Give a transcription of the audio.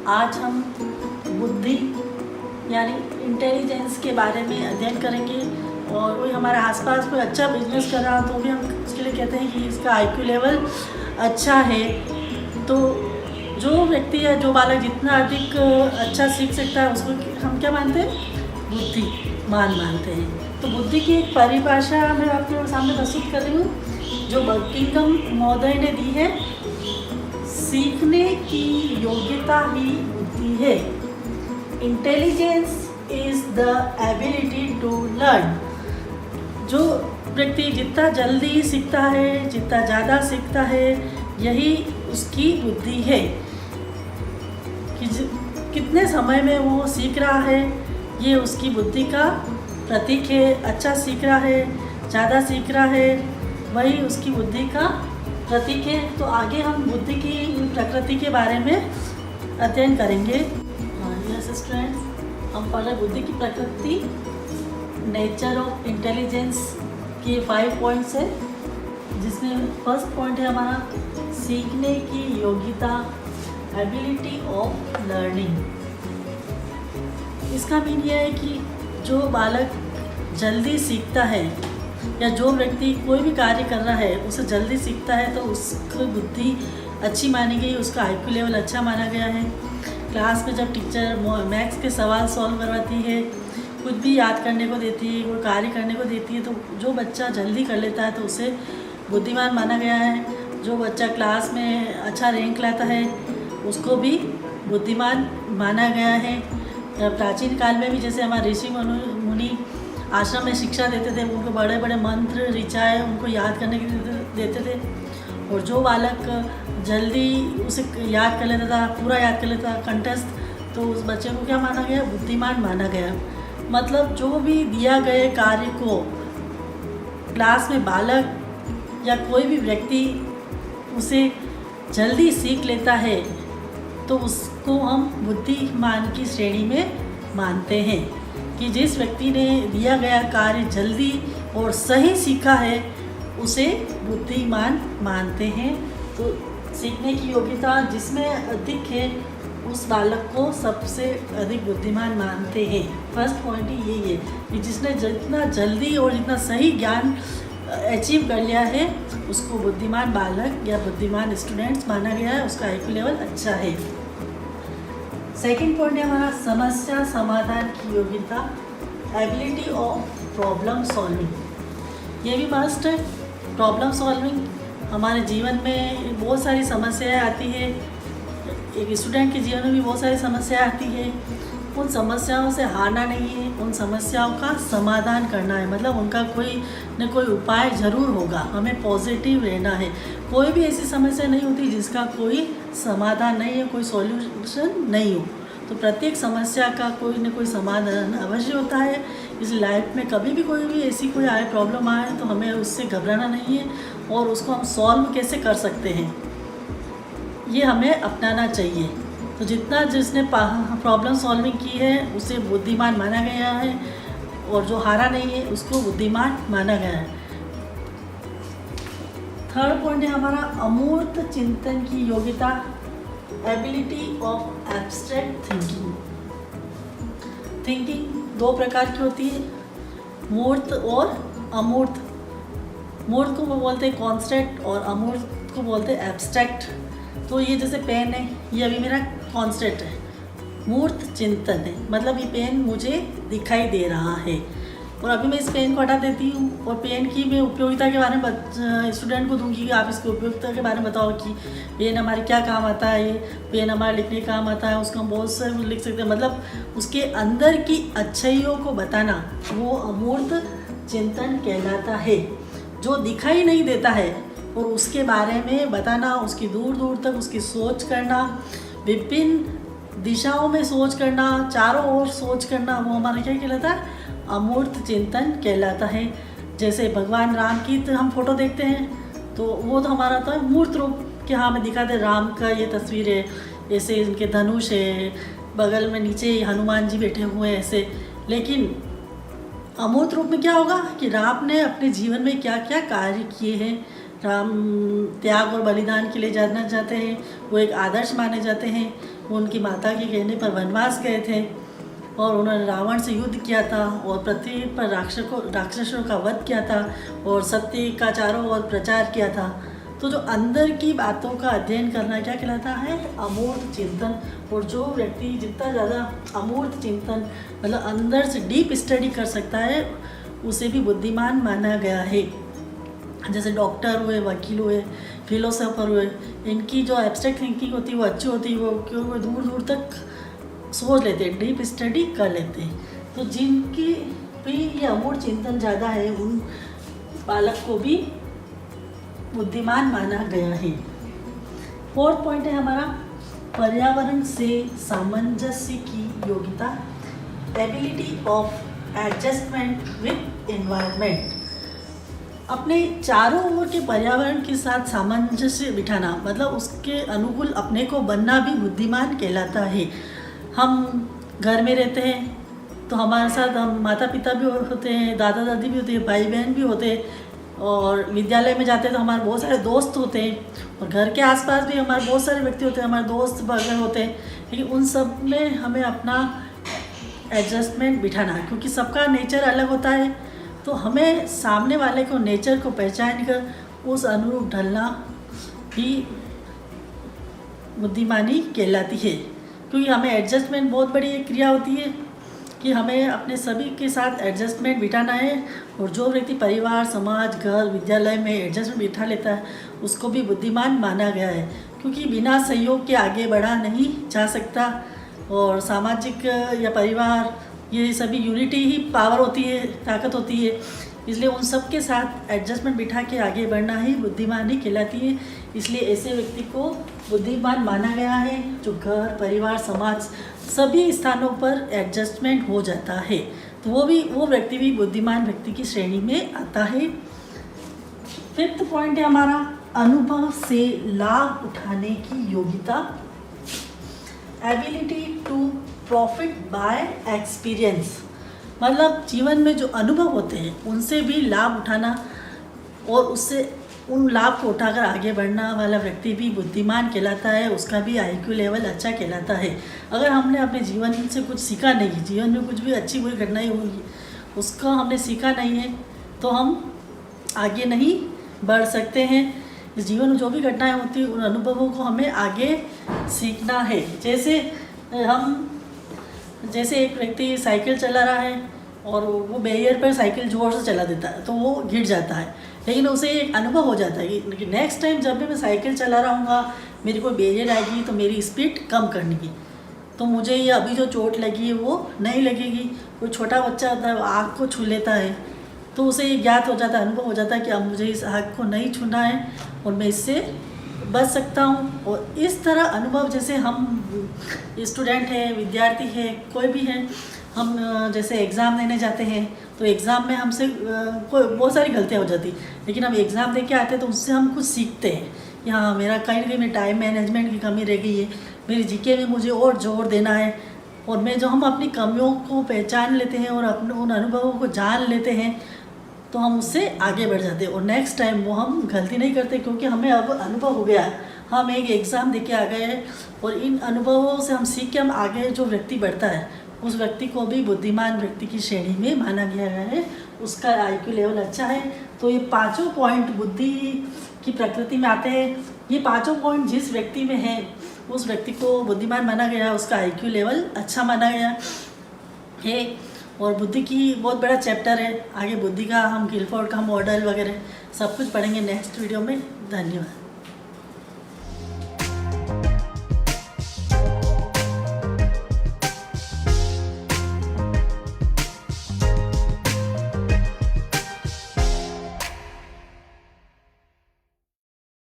आज हम बुद्धि यानी इंटेलिजेंस के बारे में अध्ययन करेंगे। और कोई हमारे आसपास कोई अच्छा बिजनेस कर रहा हो तो भी हम उसके लिए कहते हैं कि इसका आईक्यू लेवल अच्छा है। तो जो व्यक्ति या जो बालक जितना अधिक अच्छा सीख सकता है उसको हम क्या मानते हैं? बुद्धिमान मानते हैं। तो बुद्धि की एक परिभाषा मैं आपके सामने प्रस्तुत कर रही हूँ जो बकिंघम महोदय ने दी है। सीखने की योग्यता ही बुद्धि है। Intelligence is the ability to learn. जो व्यक्ति जितना जल्दी सीखता है, जितना ज़्यादा सीखता है, यही उसकी बुद्धि है। कि कितने समय में वो सीख रहा है, ये उसकी बुद्धि का प्रतीक है। अच्छा सीख रहा है, ज़्यादा सीख रहा है, वही उसकी बुद्धि का प्रतीक है। तो आगे हम बुद्धि की प्रकृति के बारे में अध्ययन करेंगे। यस स्टूडेंट्स, हम पढ़ रहे बुद्धि की प्रकृति, नेचर ऑफ इंटेलिजेंस के 5 पॉइंट्स है, जिसमें फर्स्ट पॉइंट है हमारा सीखने की योग्यता, एबिलिटी ऑफ लर्निंग। इसका मीन यह है कि जो बालक जल्दी सीखता है या जो व्यक्ति कोई भी कार्य कर रहा है उसे जल्दी सीखता है तो उसकी बुद्धि अच्छी मानी गई, उसका आईक्यू लेवल अच्छा माना गया है। क्लास में जब टीचर मैथ्स के सवाल सॉल्व करवाती है, कुछ भी याद करने को देती है, कोई कार्य करने को देती है, तो जो बच्चा जल्दी कर लेता है तो उसे बुद्धिमान माना गया है। जो बच्चा क्लास में अच्छा रैंक लाता है उसको भी बुद्धिमान माना गया है। प्राचीन काल में भी जैसे हमारे ऋषि मुनि आश्रम में शिक्षा देते थे, उनको बड़े बड़े मंत्र ऋचाएँ उनको याद करने के देते थे। और जो बालक जल्दी उसे याद कर लेता था, पूरा याद कर लेता था कंठस्थ, तो उस बच्चे को क्या माना गया? बुद्धिमान माना गया। मतलब जो भी दिया गए कार्य को क्लास में बालक या कोई भी व्यक्ति उसे जल्दी सीख लेता है तो उसको हम बुद्धिमान की श्रेणी में मानते हैं। कि जिस व्यक्ति ने दिया गया कार्य जल्दी और सही सीखा है उसे बुद्धिमान मानते हैं। तो सीखने की योग्यता जिसमें अधिक है उस बालक को सबसे अधिक बुद्धिमान मानते हैं। फर्स्ट पॉइंट ही यही है कि जिसने जितना जल्दी और जितना सही ज्ञान अचीव कर लिया है उसको बुद्धिमान बालक या बुद्धिमान स्टूडेंट्स माना गया है, उसका आईक्यू लेवल अच्छा है। सेकंड पॉइंट है हमारा समस्या समाधान की योग्यता, एबिलिटी ऑफ प्रॉब्लम सॉल्विंग। ये भी मस्ट है। प्रॉब्लम सॉल्विंग हमारे जीवन में बहुत सारी समस्याएं आती है, एक स्टूडेंट के जीवन में भी बहुत सारी समस्याएं आती है। उन समस्याओं से हारना नहीं है, उन समस्याओं का समाधान करना है। मतलब उनका कोई न कोई उपाय ज़रूर होगा, हमें पॉजिटिव रहना है। कोई भी ऐसी समस्या नहीं होती जिसका कोई समाधान नहीं है, कोई सॉल्यूशन नहीं हो। तो प्रत्येक समस्या का कोई न कोई समाधान अवश्य होता है। इस लाइफ में कभी भी कोई भी ऐसी कोई आए प्रॉब्लम आए तो हमें उससे घबराना नहीं है और उसको हम सॉल्व कैसे कर सकते हैं ये हमें अपनाना चाहिए। तो जितना जिसने प्रॉब्लम सॉल्विंग की है उसे बुद्धिमान माना गया है और जो हारा नहीं है उसको बुद्धिमान माना गया है। थर्ड पॉइंट है हमारा अमूर्त चिंतन की योग्यता, ability of abstract thinking. Thinking 2 प्रकार की होती है, मूर्त और अमूर्त। मूर्त को वो बोलते हैं कॉन्स्टेंट और अमूर्त को बोलते हैं एब्स्ट्रैक्ट। तो ये जैसे पेन है, ये अभी मेरा कॉन्स्टेंट है। मूर्त चिंतन है, मतलब ये पेन मुझे दिखाई दे रहा है और अभी मैं इस पेन को हटा देती हूँ और पेन की मैं उपयोगिता के बारे में स्टूडेंट को दूंगी कि आप इसकी उपयोगिता के बारे में बताओ कि पेन हमारे क्या काम आता है। ये पेन हमारे लिखने का काम आता है, उसको हम बहुत से लिख सकते हैं। मतलब उसके अंदर की अच्छाइयों को बताना वो अमूर्त चिंतन कहलाता है। जो दिखाई नहीं देता है और उसके बारे में बताना, उसकी दूर दूर तक उसकी सोच करना, विभिन्न दिशाओं में सोच करना, चारों ओर सोच करना, वो हमारा क्या कहलाता है? अमूर्त चिंतन कहलाता है। जैसे भगवान राम की तो हम फोटो देखते हैं तो वो तो हमारा तो मूर्त रूप कि हाँ हमें दिखाते राम का ये तस्वीर है, ऐसे इनके धनुष है, बगल में नीचे हनुमान जी बैठे हुए हैं ऐसे। लेकिन अमूर्त रूप में क्या होगा कि राम ने अपने जीवन में क्या क्या कार्य किए हैं। राम त्याग और बलिदान के लिए जाना चाहते हैं, वो एक आदर्श माने जाते हैं। वो उनकी माता के कहने पर वनवास गए थे और उन्होंने रावण से युद्ध किया था और पृथ्वी पर राक्षसों का वध किया था और सत्य का चारों ओर प्रचार किया था। तो जो अंदर की बातों का अध्ययन करना क्या कहलाता है? अमूर्त चिंतन। और जो व्यक्ति जितना ज़्यादा अमूर्त चिंतन मतलब अंदर से डीप स्टडी कर सकता है उसे भी बुद्धिमान माना गया है। जैसे डॉक्टर हुए, वकील हुए, फिलोसोफर हुए, इनकी जो एब्स्ट्रैक्ट थिंकिंग होती है वो अच्छी होती है, वो क्यों वो दूर दूर तक सोच लेते हैं, डीप स्टडी कर लेते हैं। तो जिनकी भी ये अमूर्त चिंतन ज़्यादा है उन बालक को भी बुद्धिमान माना गया है। फोर्थ पॉइंट है हमारा पर्यावरण से सामंजस्य की योग्यता, ability of adjustment with environment. अपने चारों ओर के पर्यावरण के साथ सामंजस्य बिठाना मतलब उसके अनुकूल अपने को बनना भी बुद्धिमान कहलाता है। हम घर में रहते हैं तो हमारे साथ हम माता पिता भी होते हैं, दादा दादी भी होते हैं, भाई बहन भी होते हैं, और विद्यालय में जाते हैं तो हमारे बहुत सारे दोस्त होते हैं, और घर के आसपास भी हमारे बहुत सारे व्यक्ति होते हैं, हमारे दोस्त वगैरह होते हैं। लेकिन उन सब में हमें अपना एडजस्टमेंट बिठाना है क्योंकि सबका नेचर अलग होता है। तो हमें सामने वाले को नेचर को पहचान कर उस अनुरूप ढलना ही बुद्धिमानी कहलाती है। क्योंकि हमें एडजस्टमेंट बहुत बड़ी एक क्रिया होती है कि हमें अपने सभी के साथ एडजस्टमेंट बिठाना है। और जो व्यक्ति परिवार, समाज, घर, विद्यालय में एडजस्टमेंट बिठा लेता है उसको भी बुद्धिमान माना गया है। क्योंकि बिना सहयोग के आगे बढ़ा नहीं जा सकता, और सामाजिक या परिवार ये सभी यूनिटी ही पावर होती है, ताकत होती है। इसलिए उन सब के साथ एडजस्टमेंट बिठा के आगे बढ़ना ही बुद्धिमानी कहलाती है। इसलिए ऐसे व्यक्ति को बुद्धिमान माना गया है जो घर, परिवार, समाज सभी स्थानों पर एडजस्टमेंट हो जाता है। तो वो व्यक्ति भी बुद्धिमान व्यक्ति की श्रेणी में आता है। फिफ्थ पॉइंट है हमारा अनुभव से लाभ उठाने की योग्यता, ability to profit by experience. मतलब जीवन में जो अनुभव होते हैं उनसे भी लाभ उठाना और उससे उन लाभ को उठाकर आगे बढ़ना वाला व्यक्ति भी बुद्धिमान कहलाता है। उसका भी IQ लेवल अच्छा कहलाता है। अगर हमने अपने जीवन से कुछ सीखा नहीं, जीवन में कुछ भी अच्छी बुरी घटनाएं हुई उसका हमने सीखा नहीं है तो हम आगे नहीं बढ़ सकते हैं। इस जीवन में जो भी घटनाएं होती हैं उन अनुभवों को हमें आगे सीखना है। जैसे एक व्यक्ति साइकिल चला रहा है और वो बैरियर पर साइकिल जोर से चला देता है तो वो गिर जाता है, लेकिन उसे एक अनुभव हो जाता है कि नेक्स्ट टाइम जब भी मैं साइकिल चला रहा हूँगा मेरी कोई बैरियर आएगी तो मेरी स्पीड कम करने की, तो मुझे ये अभी जो चोट लगी है वो नहीं लगेगी। कोई छोटा बच्चा होता है वो आग को छू लेता है तो उसे ये ज्ञात हो जाता है, अनुभव हो जाता है कि अब मुझे इस आग को नहीं छूना है और मैं इससे बच सकता हूँ। और इस तरह अनुभव, जैसे हम स्टूडेंट हैं, विद्यार्थी हैं, कोई भी हैं, हम जैसे एग्ज़ाम देने जाते हैं तो एग्ज़ाम में हमसे कोई बहुत सारी गलतियाँ हो जाती, लेकिन हम एग्ज़ाम दे के आते हैं तो उससे हम कुछ सीखते हैं कि हाँ मेरा कहीं ना कहीं टाइम मैनेजमेंट की कमी रह गई है, मेरी जीके में मुझे और जोर देना है। और मैं जो हम अपनी कमियों को पहचान लेते हैं और अपने उन अनुभवों को जान लेते हैं तो हम उससे आगे बढ़ जाते हैं और नेक्स्ट टाइम वो हम गलती नहीं करते क्योंकि हमें अब अनुभव हो गया है। हम एक एग्ज़ाम दे के आ गए हैं और इन अनुभवों से हम सीख के हम आगे जो व्यक्ति बढ़ता है उस व्यक्ति को भी बुद्धिमान व्यक्ति की श्रेणी में माना गया है। उसका IQ लेवल अच्छा है। तो ये पांचों पॉइंट बुद्धि की प्रकृति में आते हैं। ये पांचों पॉइंट जिस व्यक्ति में है उस व्यक्ति को बुद्धिमान माना गया, उसका IQ लेवल अच्छा माना गया है। और बुद्धि की बहुत बड़ा चैप्टर है, आगे बुद्धि का हम गिलफोर्ड का मॉडल वगैरह सब कुछ पढ़ेंगे नेक्स्ट वीडियो में। धन्यवाद।